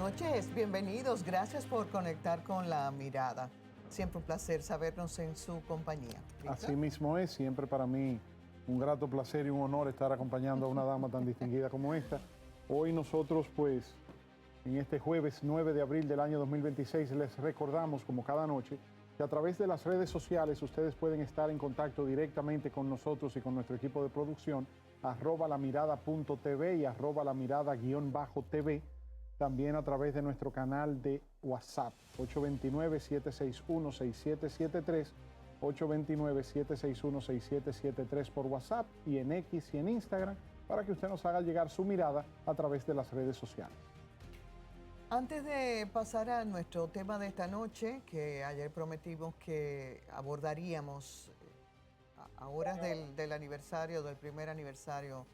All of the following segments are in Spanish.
noches, bienvenidos. Gracias por conectar con La Mirada. Siempre un placer sabernos en su compañía. ¿Víctor? Así mismo es, siempre para mí un grato placer y un honor estar acompañando a una dama tan distinguida como esta. Hoy nosotros, pues, en este jueves 9 de abril del año 2026, les recordamos, como cada noche, que a través de las redes sociales ustedes pueden estar en contacto directamente con nosotros y con nuestro equipo de producción, @lamirada.tv y @lamirada_tv. También a través de nuestro canal de WhatsApp, 829-761-6773, 829-761-6773 por WhatsApp y en X y en Instagram, para que usted nos haga llegar su mirada a través de las redes sociales. Antes de pasar a nuestro tema de esta noche, que ayer prometimos que abordaríamos a horas del aniversario, del primer aniversario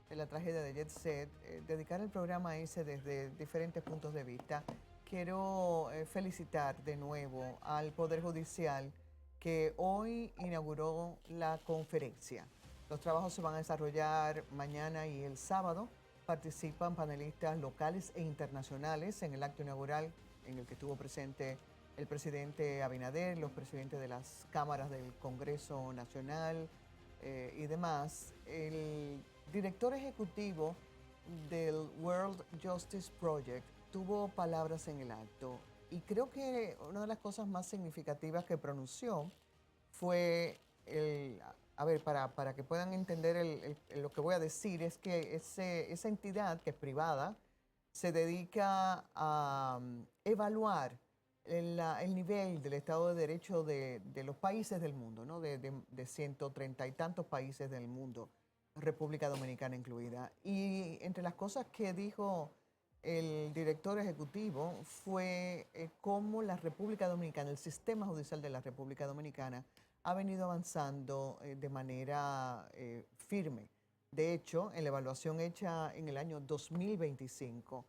de la tragedia de Jet Set, dedicar el programa a ese desde diferentes puntos de vista. Quiero felicitar de nuevo al Poder Judicial que hoy inauguró la conferencia. Los trabajos se van a desarrollar mañana y el sábado. Participan panelistas locales e internacionales en el acto inaugural en el que estuvo presente el presidente Abinader, los presidentes de las cámaras del Congreso Nacional y demás. El director ejecutivo del World Justice Project tuvo palabras en el acto y creo que una de las cosas más significativas que pronunció fue para que puedan entender lo que voy a decir, es que esa entidad que es privada se dedica a evaluar el nivel del Estado de Derecho de los países del mundo, ¿no? de 130 y tantos países del mundo, República Dominicana incluida. Y entre las cosas que dijo el director ejecutivo fue cómo la República Dominicana, el sistema judicial de la República Dominicana, ha venido avanzando de manera firme. De hecho, en la evaluación hecha en el año 2025,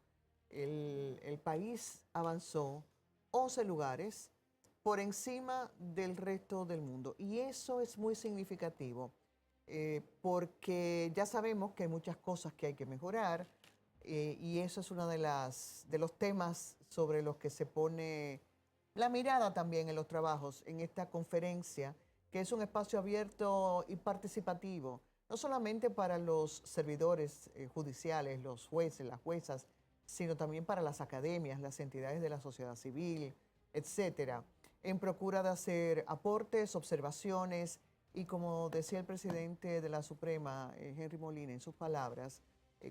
el país avanzó 11 lugares por encima del resto del mundo. Y eso es muy significativo porque ya sabemos que hay muchas cosas que hay que mejorar y eso es uno de los temas sobre los que se pone la mirada también en los trabajos, en esta conferencia, que es un espacio abierto y participativo, no solamente para los servidores judiciales, los jueces, las juezas, sino también para las academias, las entidades de la sociedad civil, etcétera, en procura de hacer aportes, observaciones y, como decía el presidente de la Suprema, Henry Molina, en sus palabras,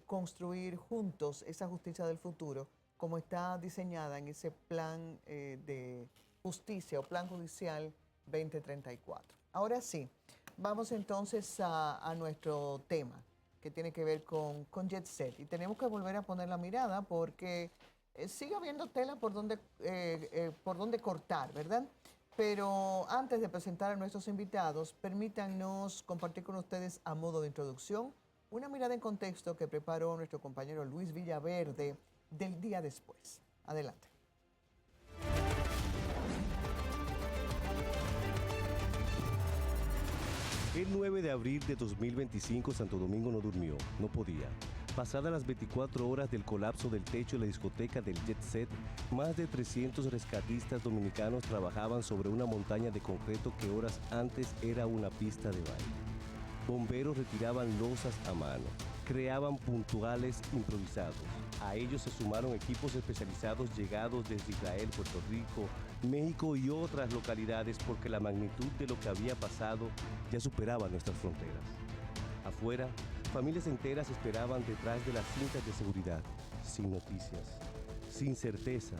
construir juntos esa justicia del futuro como está diseñada en ese plan de justicia o plan judicial 2034. Ahora sí, vamos entonces a nuestro tema, que tiene que ver con Jet Set. Y tenemos que volver a poner la mirada porque sigue habiendo tela por donde cortar, ¿verdad? Pero antes de presentar a nuestros invitados, permítanos compartir con ustedes a modo de introducción una mirada en contexto que preparó nuestro compañero Luis Villaverde del día después. Adelante. El 9 de abril de 2025, Santo Domingo no durmió, no podía. Pasadas las 24 horas del colapso del techo de la discoteca del Jet Set, más de 300 rescatistas dominicanos trabajaban sobre una montaña de concreto que horas antes era una pista de baile. Bomberos retiraban losas a mano, creaban puntuales improvisados. A ellos se sumaron equipos especializados llegados desde Israel, Puerto Rico, México y otras localidades porque la magnitud de lo que había pasado ya superaba nuestras fronteras. Afuera, familias enteras esperaban detrás de las cintas de seguridad, sin noticias, sin certeza,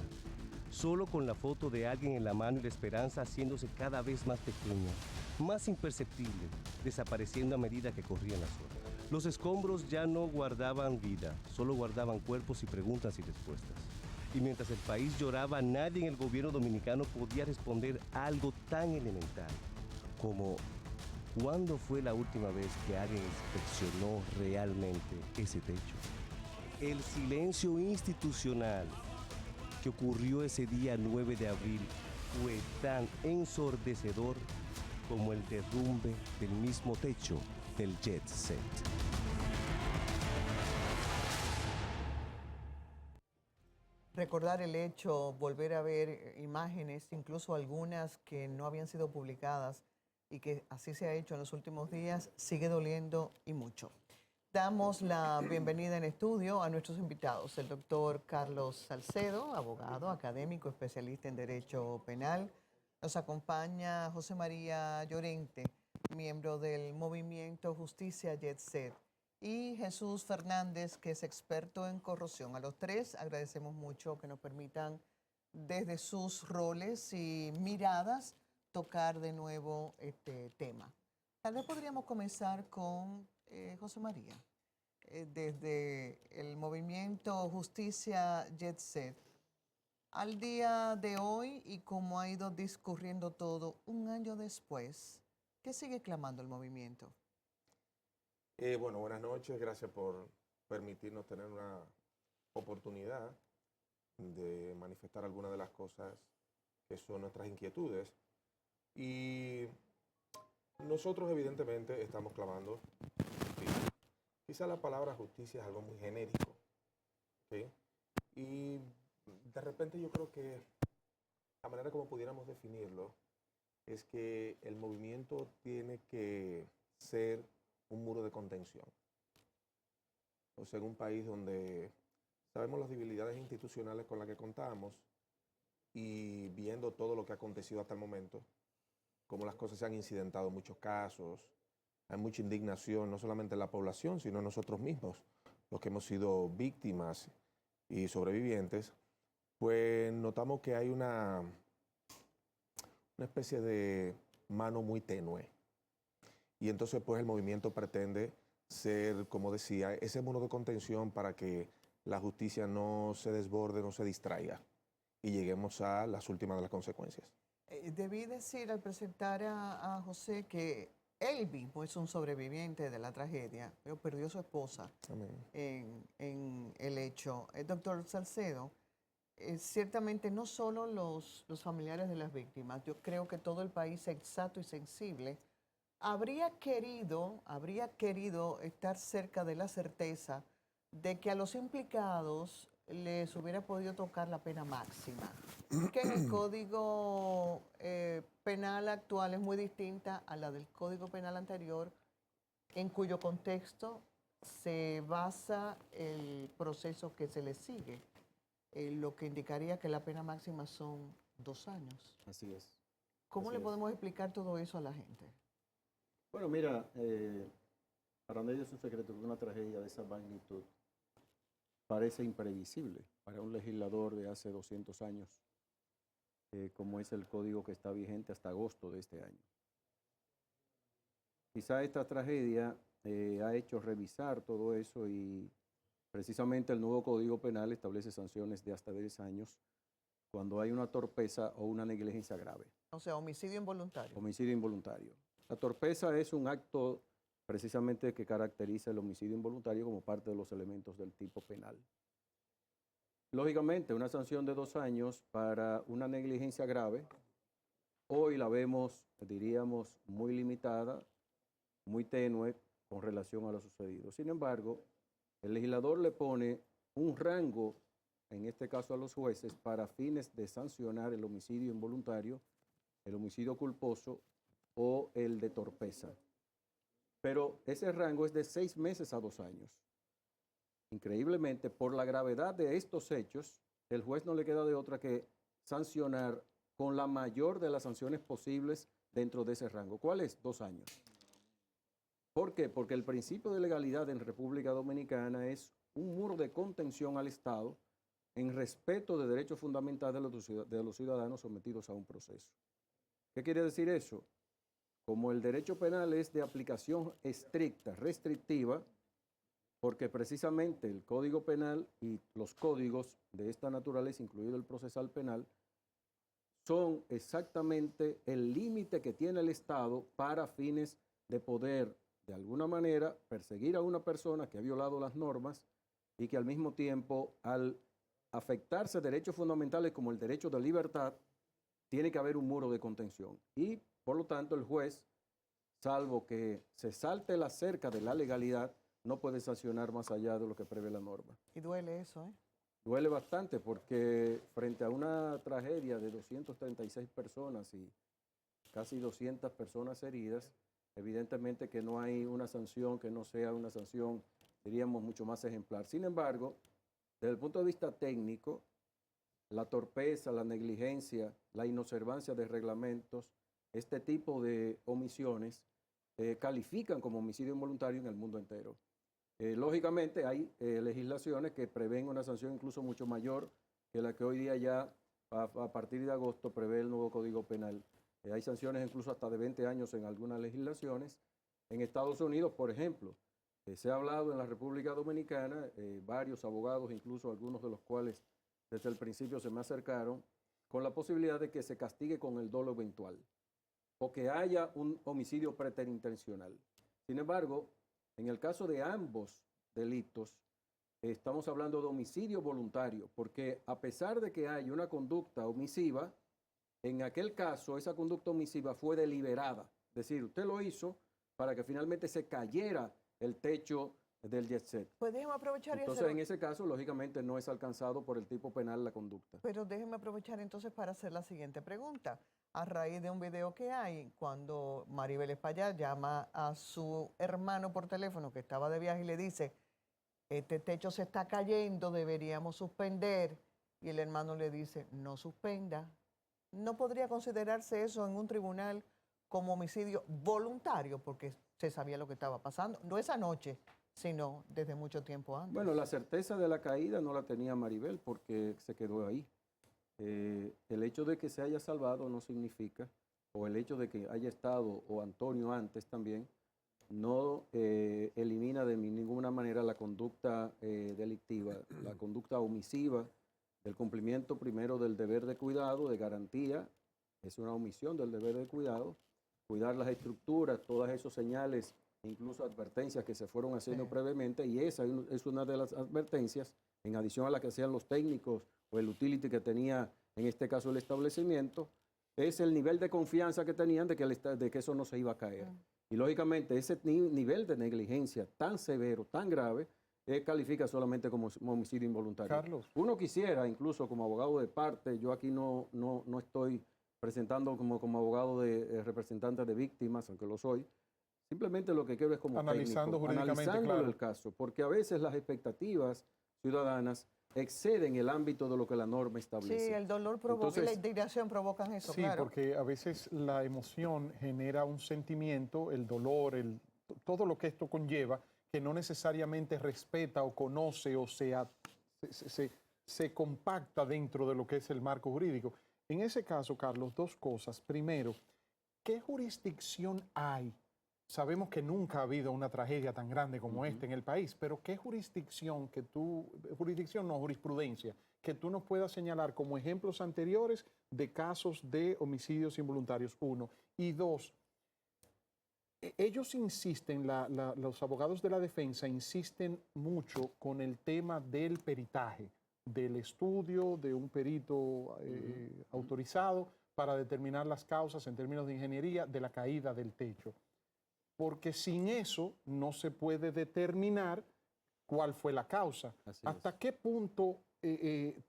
solo con la foto de alguien en la mano y la esperanza haciéndose cada vez más pequeña, más imperceptible, desapareciendo a medida que corrían las horas. Los escombros ya no guardaban vida, solo guardaban cuerpos y preguntas y respuestas. Y mientras el país lloraba, nadie en el gobierno dominicano podía responder algo tan elemental como ¿cuándo fue la última vez que alguien inspeccionó realmente ese techo? El silencio institucional que ocurrió ese día 9 de abril fue tan ensordecedor como el derrumbe del mismo techo del Jet Set. recordar el hecho, volver a ver imágenes, incluso algunas que no habían sido publicadas y que así se ha hecho en los últimos días, sigue doliendo y mucho. Damos la bienvenida en estudio a nuestros invitados, el doctor Carlos Salcedo, abogado, académico, especialista en Derecho Penal. Nos acompaña José María Llorente, miembro del movimiento Justicia Jet Set, y Jesús Fernández, que es experto en corrupción. A los tres agradecemos mucho que nos permitan, desde sus roles y miradas, tocar de nuevo este tema. Tal vez podríamos comenzar con José María, desde el movimiento Justicia Jet Set. Al día de hoy y cómo ha ido discurriendo todo un año después, ¿qué sigue clamando el movimiento? Bueno, buenas noches. Gracias por permitirnos tener una oportunidad de manifestar algunas de las cosas que son nuestras inquietudes. Y nosotros evidentemente estamos clamando justicia. Quizá la palabra justicia es algo muy genérico, ¿sí? Y de repente yo creo que la manera como pudiéramos definirlo es que el movimiento tiene que ser un muro de contención. O sea, en un país donde sabemos las debilidades institucionales con las que contamos y viendo todo lo que ha acontecido hasta el momento, cómo las cosas se han incidentado en muchos casos, hay mucha indignación, no solamente en la población, sino en nosotros mismos, los que hemos sido víctimas y sobrevivientes, pues notamos que hay una especie de mano muy tenue. Y entonces pues el movimiento pretende ser, como decía, ese muro de contención para que la justicia no se desborde, no se distraiga y lleguemos a las últimas de las consecuencias. Debí decir al presentar a José que él mismo es un sobreviviente de la tragedia, pero perdió a su esposa en el hecho. Doctor Salcedo, ciertamente no solo los familiares de las víctimas, yo creo que todo el país sensato y sensible habría querido estar cerca de la certeza de que a los implicados les hubiera podido tocar la pena máxima, que en el Código Penal actual es muy distinta a la del Código Penal anterior, en cuyo contexto se basa el proceso que se le sigue, lo que indicaría que la pena máxima son 2 años. Así es. ¿Cómo Así le es. podemos explicar todo eso a la gente? Bueno, mira, para nadie es un secreto que una tragedia de esa magnitud parece imprevisible para un legislador de hace 200 años, como es el código que está vigente hasta agosto de este año. Quizá esta tragedia ha hecho revisar todo eso y precisamente el nuevo Código Penal establece sanciones de hasta 10 años cuando hay una torpeza o una negligencia grave. O sea, homicidio involuntario. Homicidio involuntario. La torpeza es un acto precisamente que caracteriza el homicidio involuntario como parte de los elementos del tipo penal. Lógicamente, una sanción de 2 años para una negligencia grave, hoy la vemos, diríamos, muy limitada, muy tenue con relación a lo sucedido. Sin embargo, el legislador le pone un rango, en este caso a los jueces, para fines de sancionar el homicidio involuntario, el homicidio culposo o el de torpeza. Pero ese rango es de 6 meses a 2 años. Increíblemente, por la gravedad de estos hechos, el juez no le queda de otra que sancionar con la mayor de las sanciones posibles dentro de ese rango. ¿Cuál es? 2 años. ¿Por qué? Porque el principio de legalidad en República Dominicana es un muro de contención al Estado en respeto de derechos fundamentales de los ciudadanos sometidos a un proceso. ¿Qué quiere decir eso? Como el derecho penal es de aplicación estricta, restrictiva, porque precisamente el Código Penal y los códigos de esta naturaleza, incluido el procesal penal, son exactamente el límite que tiene el Estado para fines de poder, de alguna manera, perseguir a una persona que ha violado las normas y que al mismo tiempo, al afectarse derechos fundamentales como el derecho de libertad, tiene que haber un muro de contención. Y, por lo tanto, el juez, salvo que se salte la cerca de la legalidad, no puede sancionar más allá de lo que prevé la norma. Y duele eso, ¿eh? Duele bastante porque frente a una tragedia de 236 personas y casi 200 personas heridas, evidentemente que no hay una sanción que no sea una sanción, diríamos, mucho más ejemplar. Sin embargo, desde el punto de vista técnico, la torpeza, la negligencia, la inobservancia de reglamentos, este tipo de omisiones califican como homicidio involuntario en el mundo entero. Lógicamente hay legislaciones que prevén una sanción incluso mucho mayor que la que hoy día ya a partir de agosto prevé el nuevo Código Penal. Hay sanciones incluso hasta de 20 años en algunas legislaciones. En Estados Unidos, por ejemplo, se ha hablado en la República Dominicana, varios abogados, incluso algunos de los cuales desde el principio se me acercaron, con la posibilidad de que se castigue con el dolo eventual o que haya un homicidio preterintencional. Sin embargo, en el caso de ambos delitos, estamos hablando de homicidio voluntario, porque a pesar de que hay una conducta omisiva, en aquel caso esa conducta omisiva fue deliberada. Es decir, usted lo hizo para que finalmente se cayera el techo del jet set. Pues déjeme aprovechar Entonces, en ese caso, lógicamente, no es alcanzado por el tipo penal la conducta. Pero déjeme aprovechar entonces para hacer la siguiente pregunta. A raíz de un video que hay, cuando Maribel Espaillat llama a su hermano por teléfono que estaba de viaje y le dice, este techo se está cayendo, deberíamos suspender. Y el hermano le dice, no suspenda. ¿No podría considerarse eso en un tribunal como homicidio voluntario? Porque se sabía lo que estaba pasando. No esa noche, sino desde mucho tiempo antes. Bueno, la certeza de la caída no la tenía Maribel porque se quedó ahí. El hecho de que se haya salvado no significa, o el hecho de que haya estado, o Antonio antes también, no elimina de ninguna manera la conducta delictiva, la conducta omisiva, del cumplimiento primero del deber de cuidado, de garantía, es una omisión del deber de cuidado, cuidar las estructuras, todas esas señales, incluso advertencias que se fueron haciendo previamente, y esa es una de las advertencias, en adición a la que hacían los técnicos o el utility que tenía, en este caso el establecimiento, es el nivel de confianza que tenían de que eso no se iba a caer. Y lógicamente ese nivel de negligencia tan severo, tan grave, califica solamente como homicidio involuntario. Carlos. Uno quisiera, incluso como abogado de parte, yo aquí no estoy presentando como abogado de representante de víctimas, aunque lo soy, simplemente lo que quiero es como analizando técnico, jurídicamente, analizando claro, el caso, porque a veces las expectativas ciudadanas exceden el ámbito de lo que la norma establece. Sí, el dolor provoca y la indignación provocan eso, sí, claro. porque a veces la emoción genera un sentimiento, el dolor, todo lo que esto conlleva, que no necesariamente respeta o conoce o se compacta dentro de lo que es el marco jurídico. En ese caso, Carlos, dos cosas. Primero, ¿qué jurisdicción hay? Sabemos que nunca ha habido una tragedia tan grande como esta en el país, pero ¿qué jurisdicción jurisprudencia, que tú nos puedas señalar como ejemplos anteriores de casos de homicidios involuntarios? Uno. Y dos, ellos insisten, los abogados de la defensa insisten mucho con el tema del peritaje, del estudio de un perito autorizado para determinar las causas en términos de ingeniería de la caída del techo. Porque sin eso no se puede determinar cuál fue la causa. ¿Hasta qué punto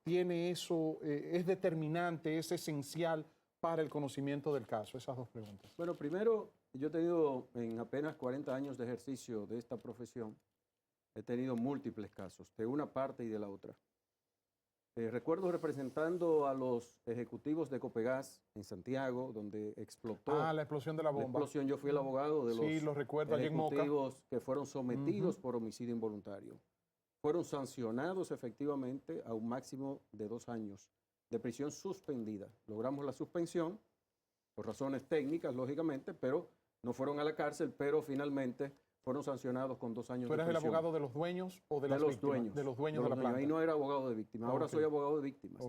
tiene eso, es determinante, es esencial para el conocimiento del caso? Esas dos preguntas. Bueno, primero, yo he tenido en apenas 40 años de ejercicio de esta profesión, he tenido múltiples casos, de una parte y de la otra. Recuerdo representando a los ejecutivos de Copegas en Santiago, donde explotó. La explosión de la bomba. La explosión, yo fui el abogado de los ejecutivos que fueron sometidos por homicidio involuntario. Fueron sancionados efectivamente a un máximo de 2 años de prisión suspendida. Logramos la suspensión por razones técnicas, lógicamente, pero no fueron a la cárcel, pero finalmente fueron sancionados con 2 años de prisión. ¿Tú eres el abogado de los dueños o de las los víctimas? dueños. De los dueños de la planta. Ahí no era abogado de víctimas, ahora soy abogado de víctimas.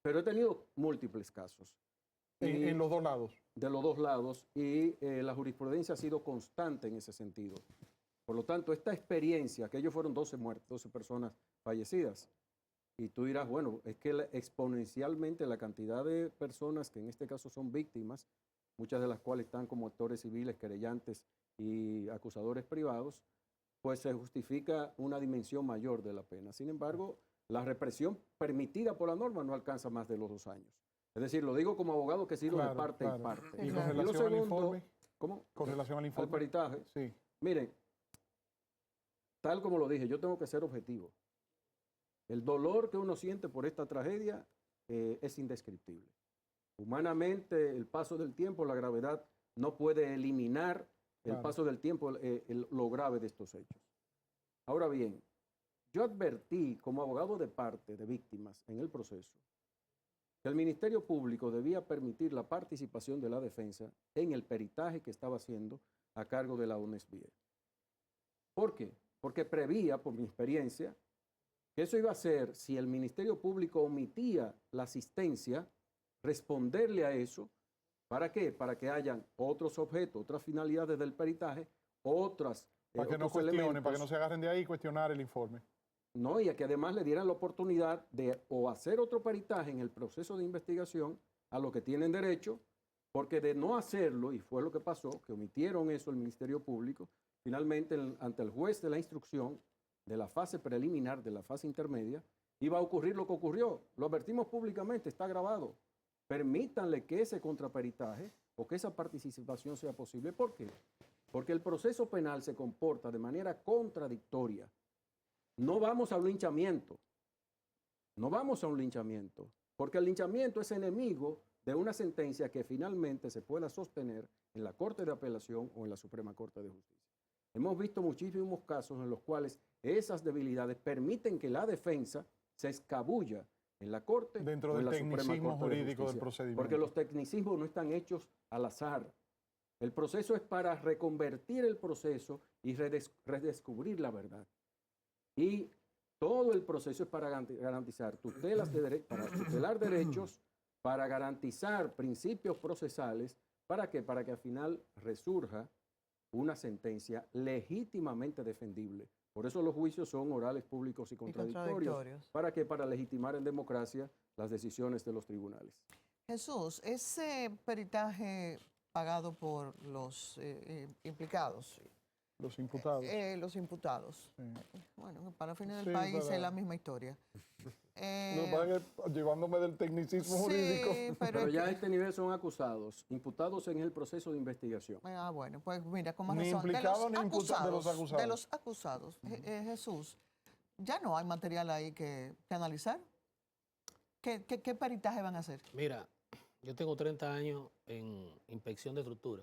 Pero he tenido múltiples casos. En los dos lados. De los dos lados, y la jurisprudencia ha sido constante en ese sentido. Por lo tanto, esta experiencia, que ellos fueron 12 muertes, 12 personas fallecidas, y tú dirás, bueno, es que exponencialmente la cantidad de personas que en este caso son víctimas, muchas de las cuales están como actores civiles, querellantes y acusadores privados, pues se justifica una dimensión mayor de la pena. Sin embargo, la represión permitida por la norma no alcanza más de los 2 años. Es decir, lo digo como abogado que sirve de Claro, parte claro. y parte. Y Sí, con claro. Y lo relación al segundo, informe, ¿cómo? con relación al Al informe, peritaje. sí, Miren, tal como lo dije, yo tengo que ser objetivo. El dolor que uno siente por esta tragedia es indescriptible. Humanamente, el paso del tiempo, la gravedad no puede eliminar el Claro. paso del tiempo, lo grave de estos hechos. Ahora bien, yo advertí como abogado de parte de víctimas en el proceso que el Ministerio Público debía permitir la participación de la defensa en el peritaje que estaba haciendo a cargo de la UNESBIE. ¿Por qué? Porque prevía, por mi experiencia, que eso iba a ser, si el Ministerio Público omitía la asistencia, responderle a eso. ¿Para qué? Para que hayan otros objetos, otras finalidades del peritaje, otras para que no otros cuestionen, elementos. para que no se agarren de ahí y cuestionar el informe. No, y a que además le dieran la oportunidad de o hacer otro peritaje en el proceso de investigación a lo que tienen derecho, porque de no hacerlo, y fue lo que pasó, que omitieron eso el Ministerio Público, finalmente ante el juez de la instrucción de la fase preliminar, de la fase intermedia, iba a ocurrir lo que ocurrió. Lo advertimos públicamente, está grabado. Permítanle que ese contraperitaje o que esa participación sea posible. ¿Por qué? Porque el proceso penal se comporta de manera contradictoria. No vamos a un linchamiento. No vamos a un linchamiento. Porque el linchamiento es enemigo de una sentencia que finalmente se pueda sostener en la Corte de Apelación o en la Suprema Corte de Justicia. Hemos visto muchísimos casos en los cuales esas debilidades permiten que la defensa se escabulla en la Corte Dentro o en del la Suprema tecnicismo Corte de jurídico del Justicia. procedimiento. Porque los tecnicismos no están hechos al azar. El proceso es para reconvertir el proceso y redescubrir la verdad. Y todo el proceso es para garantizar tutelas para tutelar derechos, para garantizar principios procesales. ¿Para qué? Para que al final resurja una sentencia legítimamente defendible. Por eso los juicios son orales, públicos y contradictorios. ¿Para qué? Para legitimar en democracia las decisiones de los tribunales. Jesús, ese peritaje pagado por los implicados, Los imputados. los imputados, Sí. bueno, para fines del Sí, país para- es la misma historia. Lo que pasa es que, llevándome del tecnicismo sí, jurídico. Pero es ya a que- este nivel son acusados, imputados en el proceso de investigación. bueno, pues mira, con más Ni razón. implicados ni imputados, de los acusados. De los acusados. Jesús, ya no hay material ahí que analizar. ¿Qué peritaje van a hacer? Mira, yo tengo 30 años en inspección de estructura,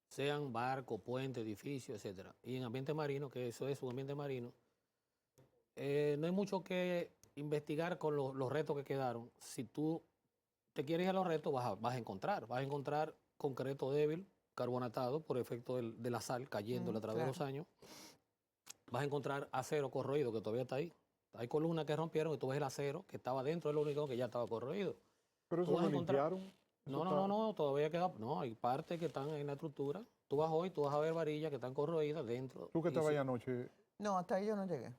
sean barco, puente, edificio, etcétera. Y en ambiente marino, que eso es un ambiente marino, no hay mucho que investigar con los retos que quedaron. Si tú te quieres ir a los retos, vas a encontrar concreto débil, carbonatado por efecto de la sal cayendo a través de los años. Vas a encontrar acero corroído que todavía está ahí. Hay columnas que rompieron y tú ves el acero que estaba dentro del único que ya estaba corroído. Pero Tú eso vas a lo encontrar- limpiaron. No, todavía queda. No, hay partes que están en la estructura. Tú vas hoy, tú vas a ver varillas que están corroídas dentro. Tú que y estabas sí, ahí anoche, No, hasta ahí yo no llegué.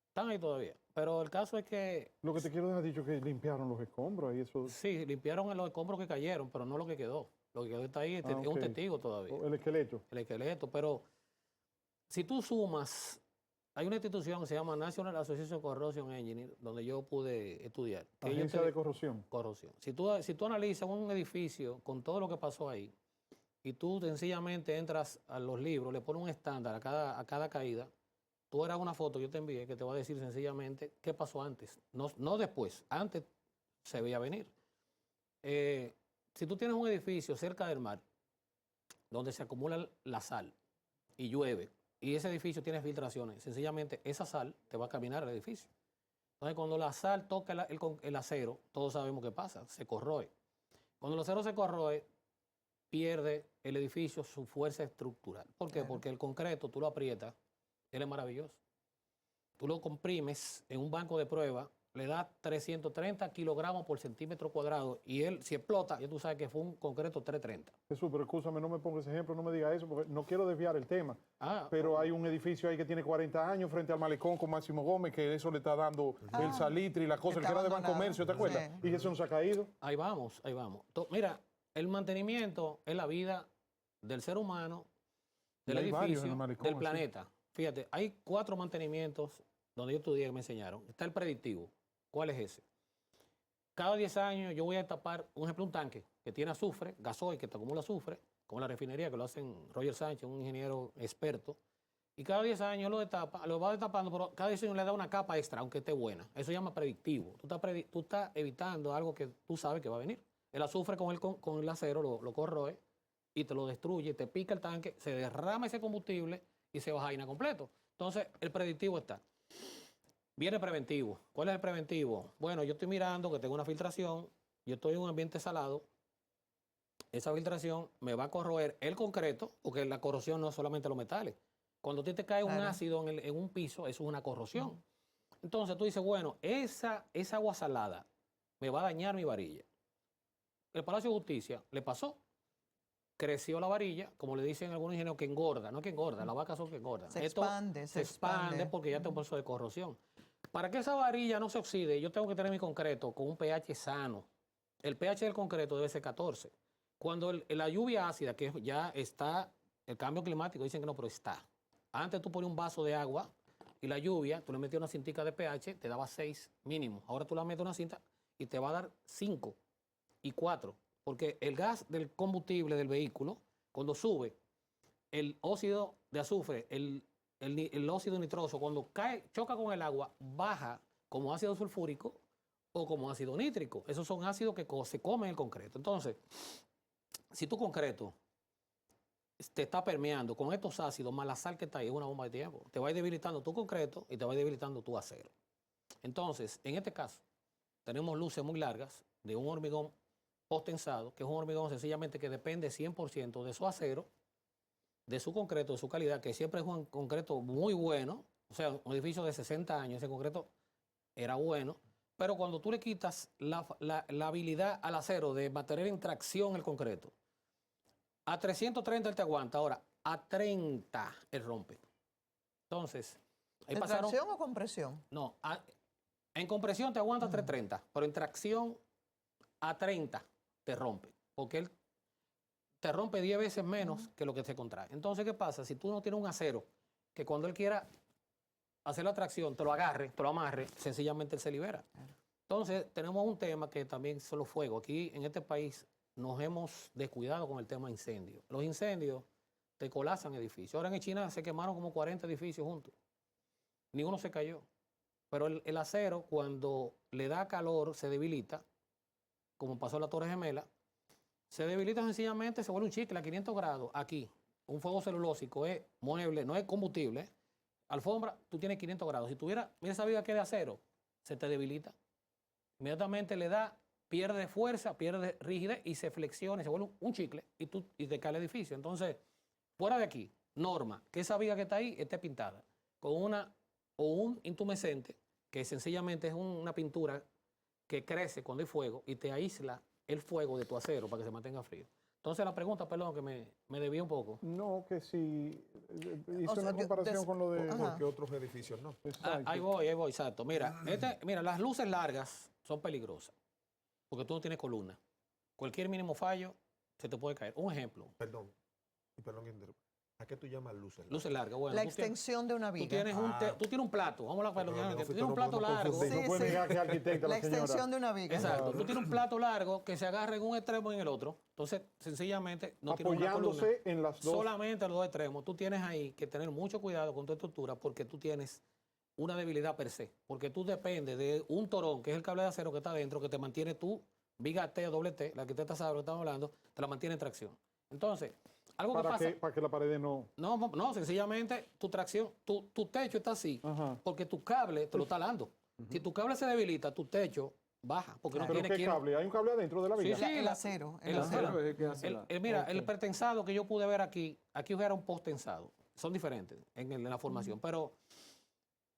están ahí todavía. Pero el caso es que lo que te quiero dejar dicho es que limpiaron los escombros y eso. sí, limpiaron los escombros que cayeron, pero no lo que quedó. Lo que quedó está ahí, es un ok. testigo todavía, El esqueleto. el esqueleto. Pero si tú sumas, hay una institución que se llama National Association of Corrosion Engineers, donde yo pude estudiar. que ellos Agencia te- de corrosión. corrosión. Si tú analizas un edificio con todo lo que pasó ahí y tú sencillamente entras a los libros, le pones un estándar a cada caída, tú harás una foto, yo te envié, que te va a decir sencillamente qué pasó antes, no después, antes se veía venir. Si tú tienes un edificio cerca del mar, donde se acumula la sal y llueve, y ese edificio tiene filtraciones, sencillamente esa sal te va a caminar al edificio. Entonces, cuando la sal toca el acero, todos sabemos qué pasa, se corroe. Cuando el acero se corroe, pierde el edificio su fuerza estructural. ¿Por qué? Claro. Porque el concreto, tú lo aprietas, él es maravilloso. Tú lo comprimes en un banco de prueba, le das 330 kilogramos por centímetro cuadrado y él, si explota, ya tú sabes que fue un concreto 330. Jesús, pero escúchame, no me pongas ese ejemplo, no me digas eso, porque no quiero desviar el tema. Pero hay un edificio ahí que tiene 40 años frente al malecón con Máximo Gómez, que eso le está dando el salitre y la cosa, el que era de abandonado. Bancomercio, ¿te acuerdas? Sí. Y eso no se ha caído. Ahí vamos, ahí vamos. Mira, el mantenimiento es la vida del ser humano, del Y hay varios en edificio, el malecón, del así. planeta. Fíjate, hay 4 mantenimientos donde yo estudié, que me enseñaron, está el predictivo. ¿Cuál es ese? Cada 10 años yo voy a tapar, un ejemplo, un tanque que tiene azufre, gasoil, que te acumula azufre, como la refinería, que lo hacen Roger Sánchez, un ingeniero experto, y cada 10 años lo destapa, lo va destapando, pero cada 10 años le da una capa extra, aunque esté buena. Eso se llama predictivo. Tú estás evitando algo que tú sabes que va a venir. El azufre con el acero lo corroe y te lo destruye, te pica el tanque, se derrama ese combustible y se baja completo. Entonces, el predictivo está. Viene preventivo. ¿Cuál es el preventivo? Bueno, yo estoy mirando que tengo una filtración, yo estoy en un ambiente salado, esa filtración me va a corroer el concreto, porque la corrosión no es solamente los metales. Cuando a ti te cae un ácido en un piso, eso es una corrosión. Entonces tú dices, bueno, esa agua salada me va a dañar mi varilla. El Palacio de Justicia le pasó. Creció la varilla, como le dicen algunos ingenieros, que engorda. No es que engorda, las vacas son que engordan. Se expande porque ya está un proceso de corrosión. Para que esa varilla no se oxide, yo tengo que tener mi concreto con un pH sano. El pH del concreto debe ser 14. Cuando la lluvia ácida, que ya está, el cambio climático, dicen que no, pero está. Antes tú ponías un vaso de agua y la lluvia, tú le metías una cintica de pH, te daba 6 mínimo. Ahora tú le metes una cinta y te va a dar 5 y 4. Porque el gas del combustible del vehículo, cuando sube, el óxido de azufre, el óxido nitroso, cuando choca con el agua, baja como ácido sulfúrico o como ácido nítrico. Esos son ácidos que se comen en el concreto. Entonces, si tu concreto te está permeando con estos ácidos, más la sal que está ahí, es una bomba de tiempo. Te va a ir debilitando tu concreto y te va a ir debilitando tu acero. Entonces, en este caso, tenemos luces muy largas de un hormigón post-tensado, que es un hormigón sencillamente que depende 100% de su acero, de su concreto, de su calidad, que siempre es un concreto muy bueno. O sea, un edificio de 60 años, ese concreto era bueno, pero cuando tú le quitas la habilidad al acero de mantener en tracción el concreto, a 330 él te aguanta, ahora a 30 él rompe. Entonces, ahí ¿En pasaron... tracción o compresión? No, en compresión te aguanta 330, pero en tracción a 30 te rompe, porque él te rompe 10 veces menos que lo que se contrae. Entonces, ¿qué pasa? Si tú no tienes un acero que cuando él quiera hacer la tracción, te lo agarre, te lo amarre, sencillamente él se libera. Entonces, tenemos un tema que también son los fuegos. Aquí en este país nos hemos descuidado con el tema de incendios. Los incendios te colapsan edificios. Ahora en China se quemaron como 40 edificios juntos. Ninguno se cayó. Pero el acero, cuando le da calor, se debilita, como pasó en la Torre Gemela, se debilita sencillamente, se vuelve un chicle a 500 grados. Aquí, un fuego celulósico es mueble, no es combustible. Alfombra, tú tienes 500 grados. Si tuviera, mira esa viga que es de acero, se te debilita. Inmediatamente le da, pierde fuerza, pierde rigidez y se flexiona, se vuelve un chicle y te cae el edificio. Entonces, fuera de aquí, norma, que esa viga que está ahí esté pintada con un intumescente, que sencillamente es una pintura que crece cuando hay fuego y te aísla el fuego de tu acero para que se mantenga frío. Entonces la pregunta, perdón, que me desvié un poco. No, que si hice O sea, una comparación con lo de... Ajá. Porque otros edificios no. Exacto. Ahí voy, exacto. Mira, las luces largas son peligrosas porque tú no tienes columna. Cualquier mínimo fallo se te puede caer. Un ejemplo, Perdón que interrumpa. ¿A qué tú llamas luces? luces largas. Bueno, La tú tienes- extensión de una Tú viga. tienes, tú tienes un plato, vamos a hablar No, para no, tú tienes un plato no largo. confundir. No puede negar que es arquitecta La la señora. extensión de una viga. Exacto, tú tienes un plato largo que se agarra en un extremo y en el otro. Entonces, sencillamente, no tienes una columna. Apoyándose en las dos. Solamente los dos extremos. Tú tienes ahí que tener mucho cuidado con tu estructura porque tú tienes una debilidad per se. Porque tú dependes de un torón, que es el cable de acero que está adentro, que te mantiene tu viga T o doble T, la arquitecta sabe lo que estamos hablando, te la mantiene en tracción. Entonces, algo que pasa... Para que la pared no... No, sencillamente tu tracción, tu techo está así, Ajá. porque tu cable te lo está dando. Si tu cable se debilita, tu techo baja, porque no ¿Pero tiene qué quien... cable? ¿Hay un cable adentro de la viga? Sí, El acero. El acero. es el que hace la- Mira, el Ok. pertensado que yo pude ver aquí era un post-tensado. Son diferentes en la formación, pero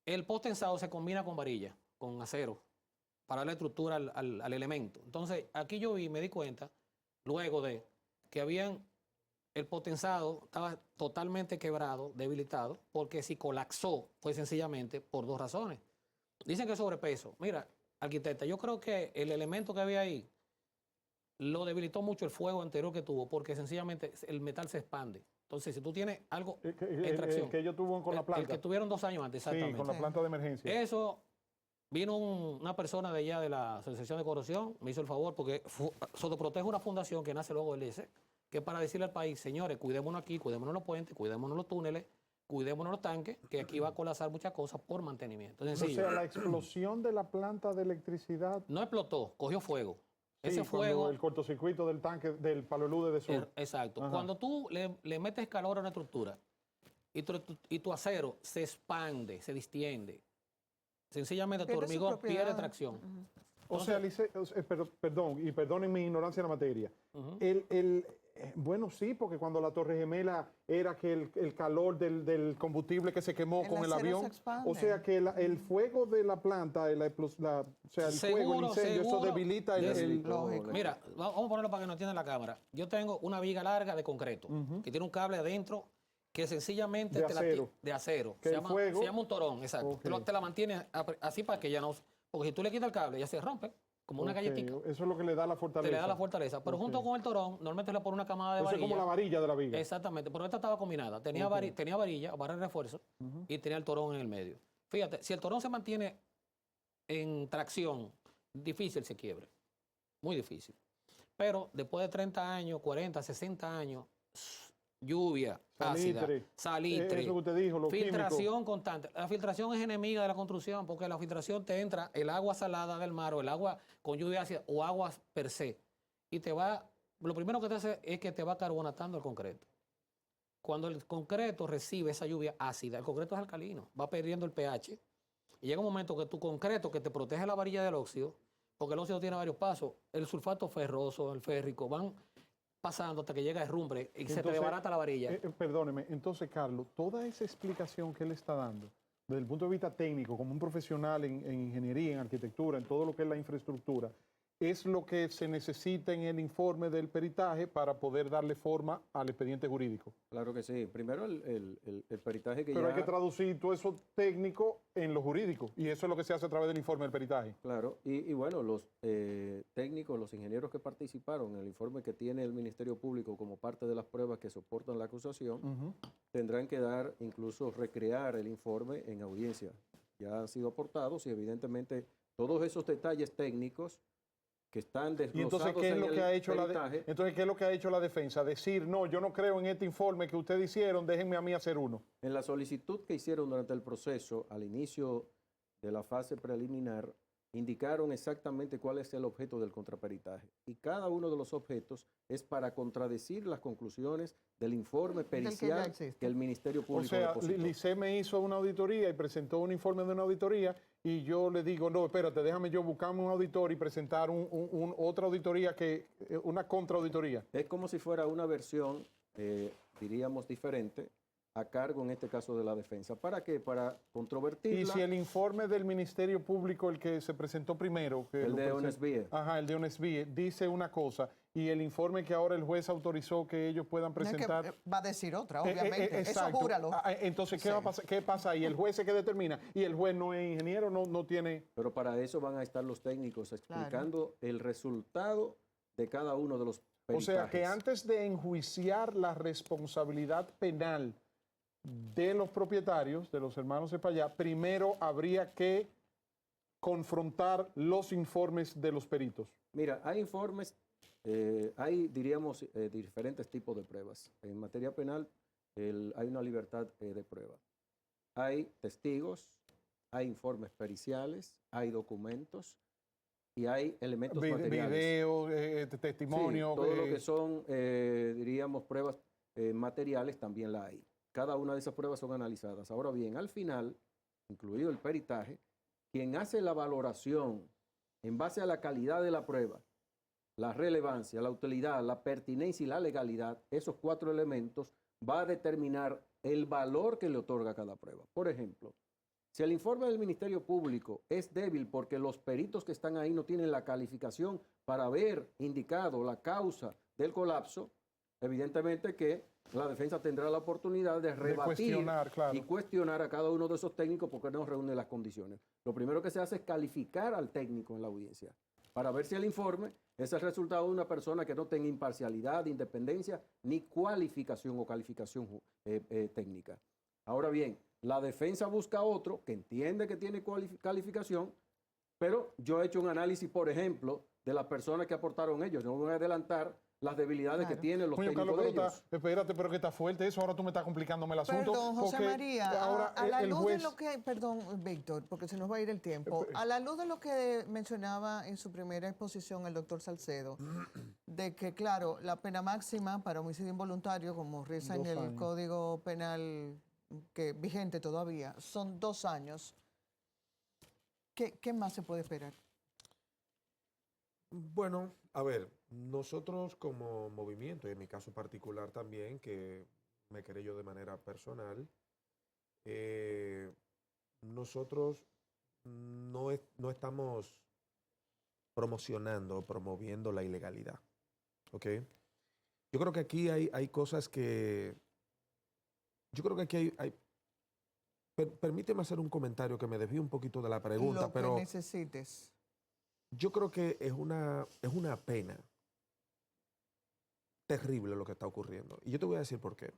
el post-tensado se combina con varilla, con acero, para darle estructura al elemento. Entonces, aquí yo me di cuenta, luego de que el potensado estaba totalmente quebrado, debilitado, porque si colapsó fue sencillamente por dos razones. Dicen que es sobrepeso. Mira, arquitecta, yo creo que el elemento que había ahí lo debilitó mucho el fuego anterior que tuvo, porque sencillamente el metal se expande. Entonces, si tú tienes algo en tracción, El que ellos tuvieron con la el planta. que tuvieron 2 años antes, Sí, exactamente. con la planta de emergencia. Eso, vino una persona de allá de la Asociación de Corrosión, me hizo el favor, porque Sotoprotege es una fundación que nace luego del IEC, que es para decirle al país, señores, cuidémonos aquí, cuidémonos los puentes, cuidémonos los túneles, cuidémonos los tanques, que aquí va a colapsar muchas cosas por mantenimiento. Es O sencillo. sea, la explosión de la planta de electricidad. No explotó, cogió fuego. Sí, Ese cuando fuego... el cortocircuito del tanque del Paleolude de Sur. Exacto. Ajá. Cuando tú le metes calor a una estructura y tu acero se expande, se distiende, sencillamente tu Pierde su hormigón pierde propiedad. tracción. O sea, perdón, y perdonen mi ignorancia en la materia. Bueno, sí, porque cuando la Torre Gemela era que el calor del combustible que se quemó El con el acero se avión. expande. O sea, que el fuego de la planta, o sea, el fuego, el incendio, eso seguro. debilita Lógico. Mira, vamos a ponerlo para que no entienda la cámara. Yo tengo una viga larga de concreto que tiene un cable adentro que sencillamente De acero. de acero. Que Se el llama, fuego- se llama un torón, exacto. Ok. Te la mantiene así para que ya no... Porque si tú le quitas el cable, ya se rompe, como una Ok, galletita. eso es lo que le da la Te fortaleza. le da la fortaleza. Pero Ok. junto con el torón, normalmente le pone una camada de Eso es varilla. como la varilla de la viga. Exactamente, pero esta estaba combinada. Tenía, tenía varilla, barra de refuerzo, y tenía el torón en el medio. Fíjate, si el torón se mantiene en tracción, difícil se quiebre. Muy difícil. Pero después de 30 años, 40, 60 años, lluvia, Salitre. ácida, salitre, Eso que usted dijo, los filtración constante. La filtración es enemiga de la construcción porque la filtración te entra el agua salada del mar o el agua con lluvia ácida o aguas per se. Y te va, lo primero que te hace es que te va carbonatando el concreto. Cuando el concreto recibe esa lluvia ácida, el concreto es alcalino, va perdiendo el pH. Y llega un momento que tu concreto que te protege la varilla del óxido, porque el óxido tiene varios pasos, el sulfato ferroso, el férrico, van pasando hasta que llega el rumbre y se te Entonces, desbarata la varilla. Perdóneme, entonces, Carlos, toda esa explicación que él está dando, desde el punto de vista técnico, como un profesional en ingeniería, en arquitectura, en todo lo que es la infraestructura, es lo que se necesita en el informe del peritaje para poder darle forma al expediente jurídico. Claro que sí. Primero el peritaje que Pero ya... hay que traducir todo eso técnico en lo jurídico, y eso es lo que se hace a través del informe del peritaje. Claro, y bueno, los técnicos, los ingenieros que participaron en el informe que tiene el Ministerio Público como parte de las pruebas que soportan la acusación, tendrán que dar, incluso recrear el informe en audiencia. Ya han sido aportados y evidentemente todos esos detalles técnicos que están Y desglosados entonces, ¿qué es en lo el que ha hecho peritaje, ¿qué es lo que ha hecho la defensa? Decir, no, yo no creo en este informe que ustedes hicieron, déjenme a mí hacer uno. en la solicitud que hicieron durante el proceso, al inicio de la fase preliminar, indicaron exactamente cuál es el objeto del contraperitaje. Y cada uno de los objetos es para contradecir las conclusiones del informe Del que ya pericial existe. que el Ministerio O Público sea, depositó. Lice me hizo una auditoría y presentó un informe de una auditoría y yo le digo, no, espérate, déjame yo buscarme un auditor y presentar otra auditoría, una contraauditoría. Es como si fuera una versión, diríamos, diferente, a cargo en este caso de la defensa. ¿Para qué? Para controvertirla. Y si el informe del Ministerio Público, el que se presentó primero, que El lo de presentó- ONSBE. Ajá, el de ONSBE, dice una cosa, y el informe que ahora el juez autorizó que ellos puedan No es que presentar... va a decir otra, obviamente. Eso exacto. júralo. Entonces, ¿qué Sí. va a pasar? ¿Qué pasa ahí? ¿El juez es que determina? Y el juez no es ingeniero, no tiene... Pero para eso van a estar los técnicos explicando el resultado de cada uno de los O peritajes. sea, que antes de enjuiciar la responsabilidad penal de los propietarios, de los hermanos Cepallá, primero habría que confrontar los informes de los peritos. Mira, hay informes, hay, diríamos, diferentes tipos de pruebas. En materia penal hay una libertad de prueba. Hay testigos, hay informes periciales, hay documentos y hay elementos materiales. Videos, testimonio. Sí, todo lo que son, diríamos, pruebas materiales también la hay. Cada una de esas pruebas son analizadas. Ahora bien, al final, incluido el peritaje, quien hace la valoración en base a la calidad de la prueba, la relevancia, la utilidad, la pertinencia y la legalidad, esos 4 elementos, va a determinar el valor que le otorga a cada prueba. Por ejemplo, si el informe del Ministerio Público es débil porque los peritos que están ahí no tienen la calificación para haber indicado la causa del colapso, evidentemente que la defensa tendrá la oportunidad de rebatir cuestionar, claro. y cuestionar a cada uno de esos técnicos porque no reúne las condiciones. Lo primero que se hace es calificar al técnico en la audiencia. para ver si el informe es el resultado de una persona que no tenga imparcialidad, independencia, ni cualificación o calificación técnica. Ahora bien, la defensa busca otro que entiende que tiene calificación, pero yo he hecho un análisis, por ejemplo, de las personas que aportaron ellos. No voy a adelantar las debilidades que tienen los Coño, técnicos Carlos, de ellos. espérate, pero que está fuerte eso. Ahora tú me estás complicándome el asunto. Perdón, José porque María, ahora a la el luz juez, de lo que, perdón, Víctor, porque se nos va a ir el tiempo, a la luz de lo que mencionaba en su primera exposición el doctor Salcedo, de que, claro, la pena máxima para homicidio involuntario, como reza en 2 el años. Código Penal que vigente todavía, son 2 años. ¿Qué más se puede esperar? Bueno, a ver, nosotros como movimiento, y en mi caso particular también, que me creé yo de manera personal, nosotros no estamos promocionando o promoviendo la ilegalidad, ¿ok? Yo creo que aquí hay cosas que... Yo creo que aquí permíteme hacer un comentario que me desvíe un poquito de la pregunta, Lo que pero... necesites. Yo creo que es una pena terrible lo que está ocurriendo. Y yo te voy a decir por qué.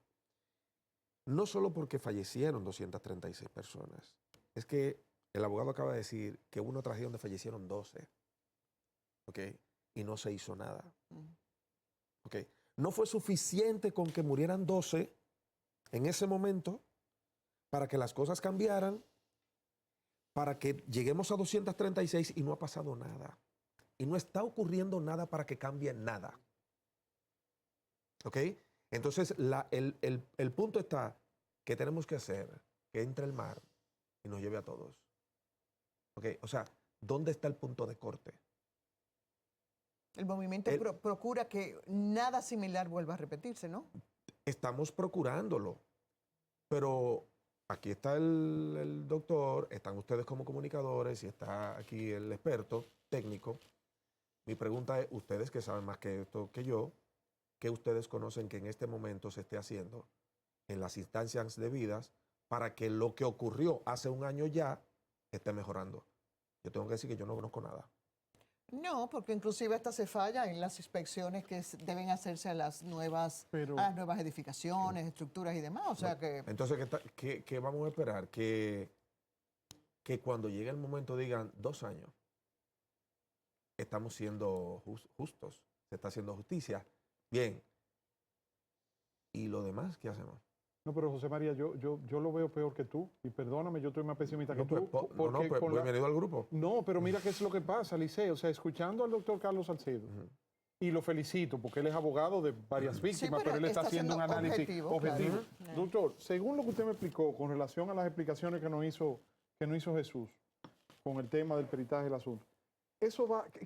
No solo porque fallecieron 236 personas. Es que el abogado acaba de decir que hubo una tragedia donde fallecieron 12. ¿Ok? Y no se hizo nada. ¿Ok? No fue suficiente con que murieran 12 en ese momento para que las cosas cambiaran, para que lleguemos a 236 y no ha pasado nada. Y no está ocurriendo nada para que cambie nada. ¿Ok? Entonces, el punto está que tenemos que hacer que entre el mar y nos lleve a todos. ¿Ok? O sea, ¿dónde está el punto de corte? El movimiento procura que nada similar vuelva a repetirse, ¿no? Estamos procurándolo. Pero aquí está el doctor, están ustedes como comunicadores y está aquí el experto técnico. Mi pregunta es, ustedes que saben más que esto que yo, ¿qué ustedes conocen que en este momento se esté haciendo en las instancias debidas para que lo que ocurrió hace un año ya esté mejorando? Yo tengo que decir que yo no conozco nada. No, porque inclusive hasta se falla en las inspecciones que deben hacerse a las nuevas edificaciones, estructuras y demás. O sea que... Entonces, ¿qué vamos a esperar? Que cuando llegue el momento digan 2 años. Estamos siendo justos, se está haciendo justicia. Bien. ¿Y lo demás qué hacemos? No, pero José María, yo lo veo peor que tú. Y perdóname, yo estoy más pesimista que tú. Bienvenido al grupo. No, pero mira qué es lo que pasa, Liceo. O sea, escuchando al doctor Carlos Salcedo, y lo felicito porque él es abogado de varias víctimas, pero él está haciendo un análisis objetivo. Claro. Doctor, según lo que usted me explicó con relación a las explicaciones que nos hizo Jesús con el tema del peritaje del asunto,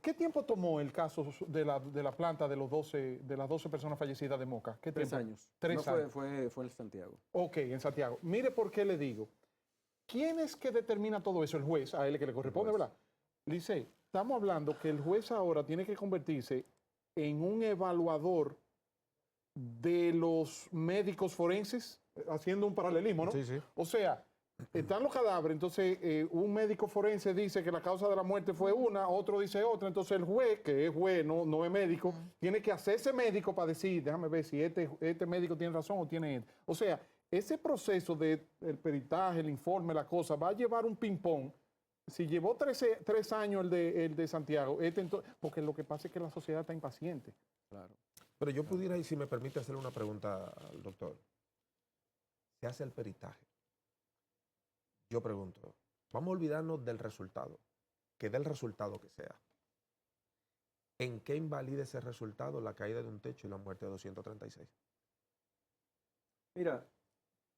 ¿qué tiempo tomó el caso de la planta de las 12 personas fallecidas de Moca? ¿Qué 3 tiempo? años. 3 no años. Fue en Santiago. Ok, en Santiago. Mire por qué le digo. ¿Quién es que determina todo eso? El juez, a él que le corresponde, ¿verdad? Lice, estamos hablando que el juez ahora tiene que convertirse en un evaluador de los médicos forenses, haciendo un paralelismo, ¿no? Sí, sí. O sea, están los cadáveres, entonces un médico forense dice que la causa de la muerte fue una, otro dice otra, entonces el juez, que es juez, no es médico, tiene que hacerse médico para decir, déjame ver si este médico tiene razón o tiene este. O sea, ese proceso del peritaje, el informe, la cosa, va a llevar un ping-pong. Si llevó 3 años el de Santiago, porque lo que pasa es que la sociedad está impaciente. Claro. Pero yo pudiera, y si me permite hacerle una pregunta al doctor. ¿Se hace el peritaje? Yo pregunto, vamos a olvidarnos del resultado, que del resultado que sea. ¿En qué invalida ese resultado la caída de un techo y la muerte de 236? Mira,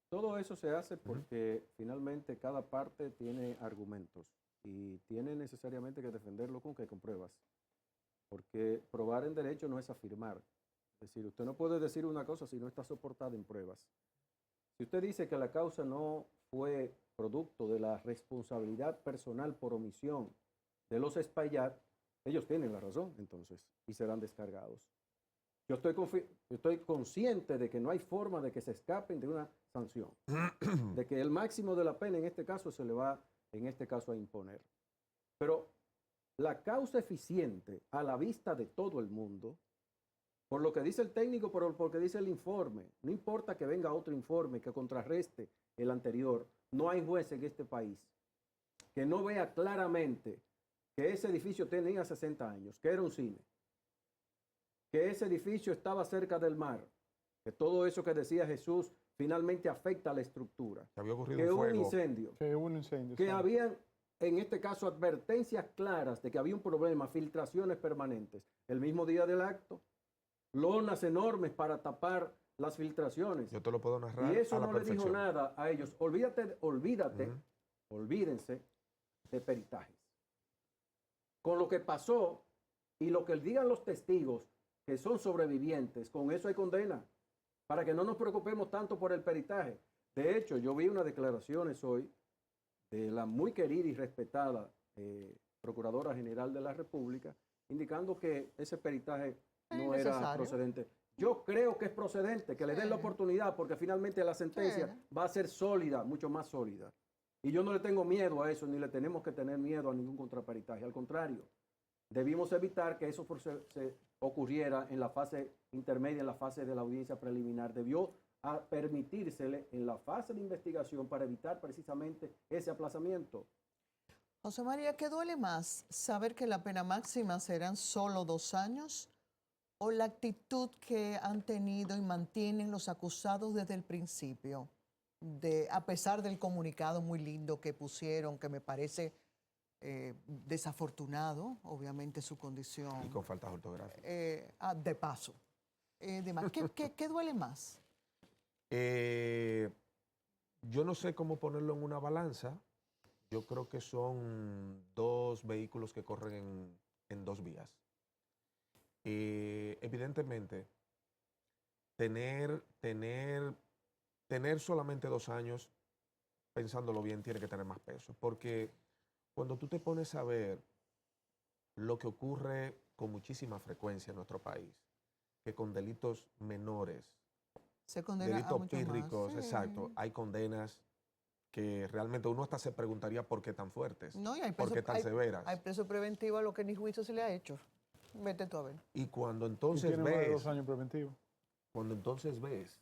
todo eso se hace porque finalmente cada parte tiene argumentos y tiene necesariamente que defenderlo con pruebas. Porque probar en derecho no es afirmar. Es decir, usted no puede decir una cosa si no está soportada en pruebas. Si usted dice que la causa no fue producto de la responsabilidad personal por omisión de los Espaillat, ellos tienen la razón entonces y serán descargados. Yo estoy consciente de que no hay forma de que se escapen de una sanción, de que el máximo de la pena en este caso se le va, en este caso, a imponer. Pero la causa eficiente a la vista de todo el mundo, por lo que dice el técnico, por lo que dice el informe, no importa que venga otro informe que contrarreste el anterior, no hay juez en este país que no vea claramente que ese edificio tenía 60 años, que era un cine, que ese edificio estaba cerca del mar, que todo eso que decía Jesús finalmente afecta a la estructura, Que había ocurrido que un hubo un fuego. incendio, Que hubo un incendio. que ¿sabes? habían, en este caso, advertencias claras de que había un problema, filtraciones permanentes. El mismo día del acto, lonas enormes para tapar las filtraciones. Yo te lo puedo narrar Y eso a la no le dijo perfección. nada a ellos. Olvídate, Ujú. olvídense de peritajes. Con lo que pasó y lo que digan los testigos que son sobrevivientes, con eso hay condena, para que no nos preocupemos tanto por el peritaje. De hecho, yo vi unas declaraciones hoy de la muy querida y respetada Procuradora General de la República, indicando que ese peritaje no era Innecesario. procedente. Yo creo que es procedente, que le den la Sí. oportunidad, porque finalmente la sentencia Sí. va a ser sólida, mucho más sólida. Y yo no le tengo miedo a eso, ni le tenemos que tener miedo a ningún contraperitaje. Al contrario, debimos evitar que eso se ocurriera en la fase intermedia, en la fase de la audiencia preliminar. Debió permitírsele en la fase de investigación para evitar precisamente ese aplazamiento. José María, ¿qué duele más? ¿Saber que la pena máxima serán solo 2 años o la actitud que han tenido y mantienen los acusados desde el principio? A pesar del comunicado muy lindo que pusieron, que me parece desafortunado, obviamente su condición. Y con faltas ortográficas. De paso. Demás. ¿Qué duele más? Yo no sé cómo ponerlo en una balanza. Yo creo que son 2 vehículos que corren en 2 vías. Evidentemente, tener solamente 2 años, pensándolo bien, tiene que tener más peso. Porque cuando tú te pones a ver lo que ocurre con muchísima frecuencia en nuestro país, que con delitos menores, Se condena a delitos mucho más. pírricos, Sí. exacto, hay condenas que realmente uno hasta se preguntaría por qué tan fuertes, No, y hay por qué tan severas. Hay preso preventivo a lo que ni juicio se le ha hecho. Vete tú a ver. Y cuando Y entonces tiene más de 2 ves, años preventivos. cuando entonces ves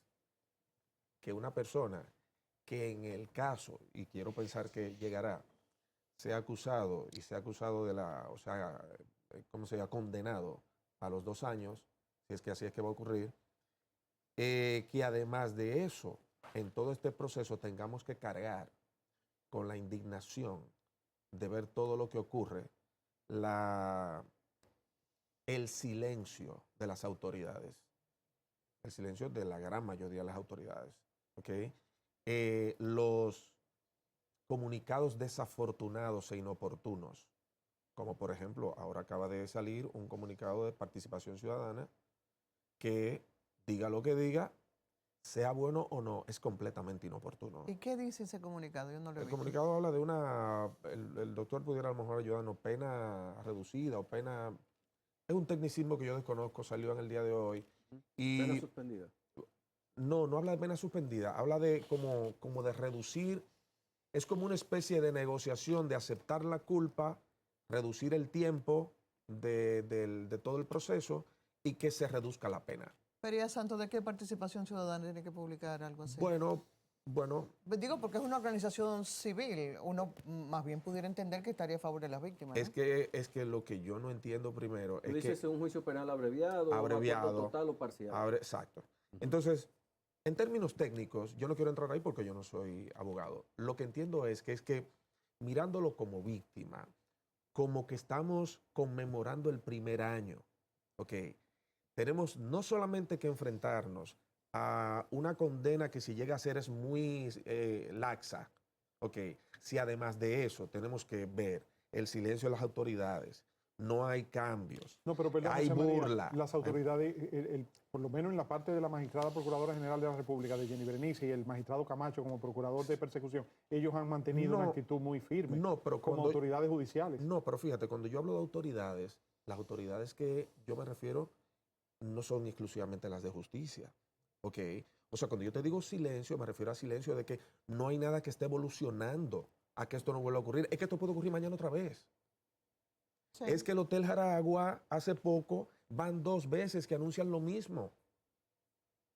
que una persona que en el caso, y quiero pensar que llegará, sea acusado y sea acusado de o sea, ¿cómo se llama? Condenado a los 2 años, si es que así es que va a ocurrir, que además de eso, en todo este proceso tengamos que cargar con la indignación de ver todo lo que ocurre, el silencio de las autoridades, el silencio de la gran mayoría de las autoridades, ¿ok? Los comunicados desafortunados e inoportunos, como por ejemplo, ahora acaba de salir un comunicado de participación ciudadana que diga lo que diga, sea bueno o no, es completamente inoportuno. ¿Y qué dice ese comunicado? Yo no lo he El visto. comunicado habla de el doctor pudiera a lo mejor ayudarnos, pena reducida o pena, es un tecnicismo que yo desconozco, salió en el día de hoy. Pena Y suspendida. no habla de pena suspendida, habla de como de reducir, es como una especie de negociación de aceptar la culpa, reducir el tiempo de todo el proceso y que se reduzca la pena. Pería Santo, ¿de qué participación ciudadana tiene que publicar algo así? Bueno, Digo, porque es una organización civil. Uno más bien pudiera entender que estaría a favor de las víctimas. ¿no? es que lo que yo no entiendo primero Tú es dices que un juicio penal abreviado, Abreviado. acuerdo total o parcial. exacto. Entonces, en términos técnicos, yo no quiero entrar ahí porque yo no soy abogado. Lo que entiendo es que mirándolo como víctima, como que estamos conmemorando el primer año, ¿ok? Tenemos no solamente que enfrentarnos a una condena que si llega a ser es muy laxa, ¿ok? Si además de eso tenemos que ver el silencio de las autoridades, no hay cambios, No, pero perdón, hay José María, burla. las autoridades, por lo menos en la parte de la magistrada Procuradora General de la República, de Jenny Berenice, y el magistrado Camacho como procurador de persecución, ellos han mantenido una No, actitud muy firme no, pero como cuando- autoridades judiciales. No, pero fíjate, cuando yo hablo de autoridades, las autoridades que yo me refiero no son exclusivamente las de justicia, ¿ok? O sea, cuando yo te digo silencio, me refiero a silencio de que no hay nada que esté evolucionando a que esto no vuelva a ocurrir. Es que esto puede ocurrir mañana otra vez. Sí. Es que el Hotel Jaragua hace poco van 2 veces que anuncian lo mismo.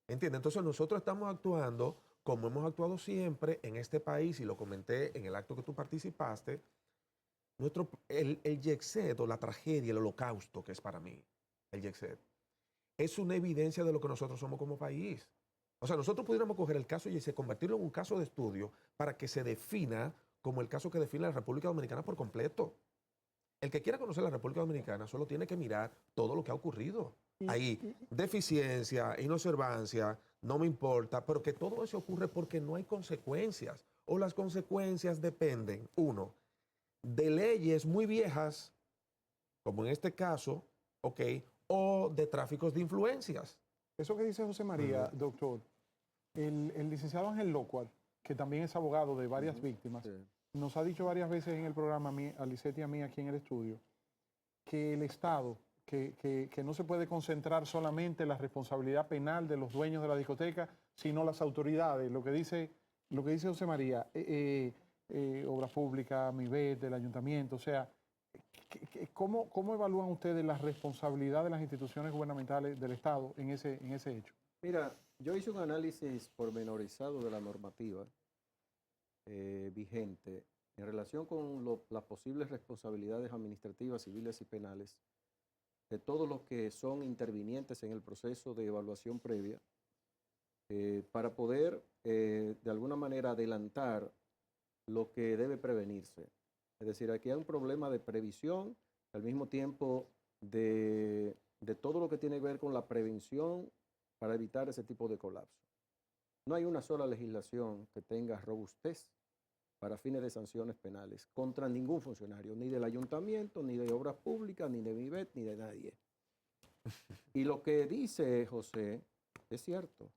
¿Entiendes? Entonces nosotros estamos actuando como hemos actuado siempre en este país, y lo comenté en el acto que tú participaste. El Yexet, o la tragedia, el holocausto que es para mí, el Yexet, es una evidencia de lo que nosotros somos como país. O sea, nosotros pudiéramos coger el caso Yexet, convertirlo en un caso de estudio para que se defina como el caso que define la República Dominicana por completo. El que quiera conocer la República Dominicana solo tiene que mirar todo lo que ha ocurrido. Ahí, deficiencia, inobservancia, no me importa, pero que todo eso ocurre porque no hay consecuencias. O las consecuencias dependen, uno, de leyes muy viejas, como en este caso, ¿ok? O de tráficos de influencias. Eso que dice José María, doctor, el licenciado Ángel Locuar, que también es abogado de varias víctimas, Sí. nos ha dicho varias veces en el programa, a Lisette y a mí aquí en el estudio, que el Estado, que no se puede concentrar solamente la responsabilidad penal de los dueños de la discoteca, sino las autoridades. Lo que dice José María, Obras Públicas, MIBET, del Ayuntamiento, o sea, ¿cómo evalúan ustedes la responsabilidad de las instituciones gubernamentales del Estado en ese hecho? Mira, yo hice un análisis pormenorizado de la normativa vigente en relación con las posibles responsabilidades administrativas, civiles y penales de todos los que son intervinientes en el proceso de evaluación previa, para poder de alguna manera adelantar lo que debe prevenirse. Es decir, aquí hay un problema de previsión, al mismo tiempo de todo lo que tiene que ver con la prevención para evitar ese tipo de colapso. No hay una sola legislación que tenga robustez para fines de sanciones penales contra ningún funcionario, ni del ayuntamiento, ni de obras públicas, ni de MIBET, ni de nadie. Y lo que dice José es cierto.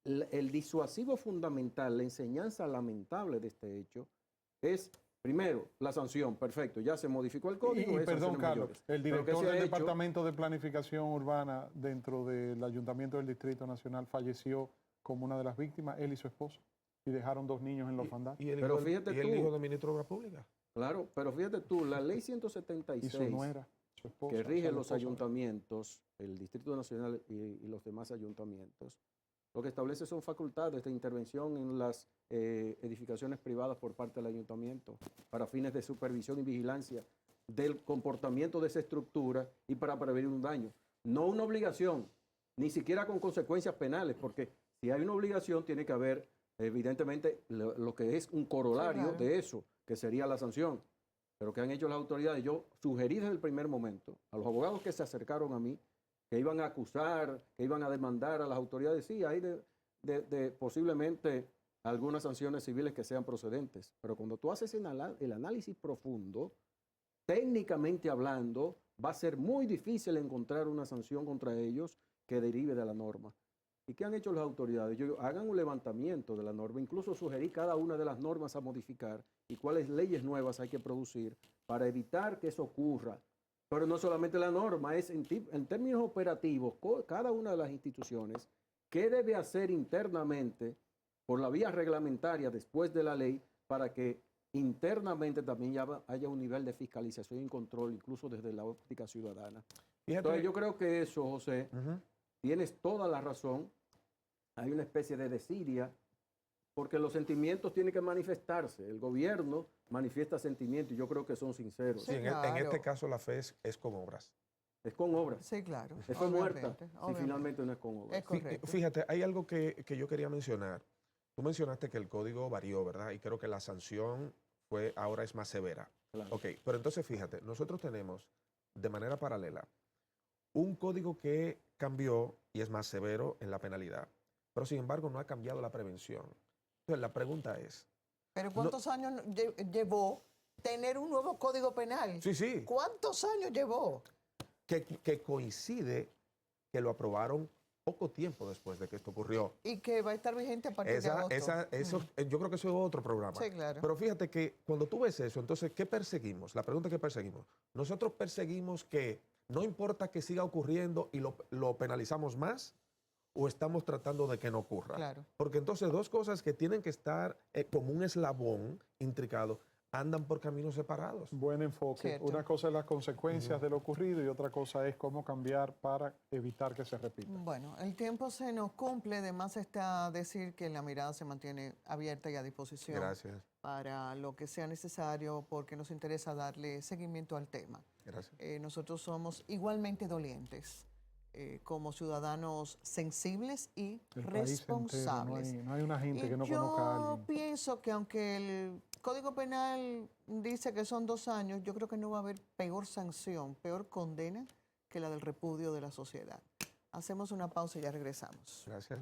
El disuasivo fundamental, la enseñanza lamentable de este hecho es, primero, la sanción. Perfecto, ya se modificó el código. Y perdón, Carlos, mayores. el Pero ¿qué director se ha del hecho? Departamento de Planificación Urbana dentro del Ayuntamiento del Distrito Nacional falleció como una de las víctimas, él y su esposo, y dejaron 2 niños en la orfandad. Y el Pero hijo, fíjate y el tú. hijo del ministro de Obras Públicas. Claro, pero fíjate tú, la ley Y su 176 nuera, su esposa. que o sea, rige la los esposa. ayuntamientos, el Distrito Nacional y los demás ayuntamientos, lo que establece son facultades de intervención en las edificaciones privadas por parte del ayuntamiento para fines de supervisión y vigilancia del comportamiento de esa estructura y para prevenir un daño. No una obligación, ni siquiera con consecuencias penales, porque si hay una obligación tiene que haber, evidentemente, lo que es un corolario claro. de eso, que sería la sanción. Pero ¿qué han hecho las autoridades? Yo sugerí desde el primer momento a los abogados que se acercaron a mí, que iban a acusar, que iban a demandar a las autoridades, sí, hay de posiblemente algunas sanciones civiles que sean procedentes, pero cuando tú haces el análisis profundo, técnicamente hablando, va a ser muy difícil encontrar una sanción contra ellos que derive de la norma. ¿Y qué han hecho las autoridades? Hagan un levantamiento de la norma, incluso sugerí cada una de las normas a modificar y cuáles leyes nuevas hay que producir para evitar que eso ocurra. Pero no solamente la norma, es en términos operativos, cada una de las instituciones, ¿qué debe hacer internamente por la vía reglamentaria después de la ley para que internamente también haya un nivel de fiscalización y control, incluso desde la óptica ciudadana? Fíjate, Entonces yo creo que eso, José, tienes toda la razón. Hay una especie de desidia, porque los sentimientos tienen que manifestarse. El gobierno manifiesta sentimientos y yo creo que son sinceros. sí, Sí, en claro. este caso la fe es con obras. Es con obras. Sí, claro. Es con muerta, obviamente, si obviamente. finalmente no es con obras. Es correcto. Fíjate, hay algo que yo quería mencionar. Tú mencionaste que el código varió, ¿verdad? Y creo que la sanción ahora es más severa. Claro. Ok, pero entonces fíjate, nosotros tenemos de manera paralela un código que cambió y es más severo en la penalidad, pero sin embargo no ha cambiado la prevención. Entonces la pregunta es, Pero ¿cuántos años llevó tener un nuevo código penal? sí, ¿Cuántos años llevó? que coincide que lo aprobaron poco tiempo después de que esto ocurrió. Y que va a estar vigente a partir de agosto. Yo creo que eso es otro programa. Sí, claro. Pero fíjate que cuando tú ves eso, entonces, ¿qué perseguimos? La pregunta es: ¿qué perseguimos? Nosotros perseguimos que no importa que siga ocurriendo y lo penalizamos más, o estamos tratando de que no ocurra. Claro. Porque entonces 2 cosas que tienen que estar como un eslabón intricado. andan por caminos separados. Buen enfoque. Cierto. Una cosa es las consecuencias de lo ocurrido y otra cosa es cómo cambiar para evitar que se repita. Bueno, el tiempo se nos cumple, además está decir que la mirada se mantiene abierta y a disposición Gracias, para lo que sea necesario porque nos interesa darle seguimiento al tema. gracias. Nosotros somos igualmente dolientes como ciudadanos sensibles y El país entero, responsables. no hay una gente Y que no conozca a yo alguien. pienso que aunque el Código Penal dice que son 2 años, yo creo que no va a haber peor sanción, peor condena que la del repudio de la sociedad. Hacemos una pausa y ya regresamos. Gracias.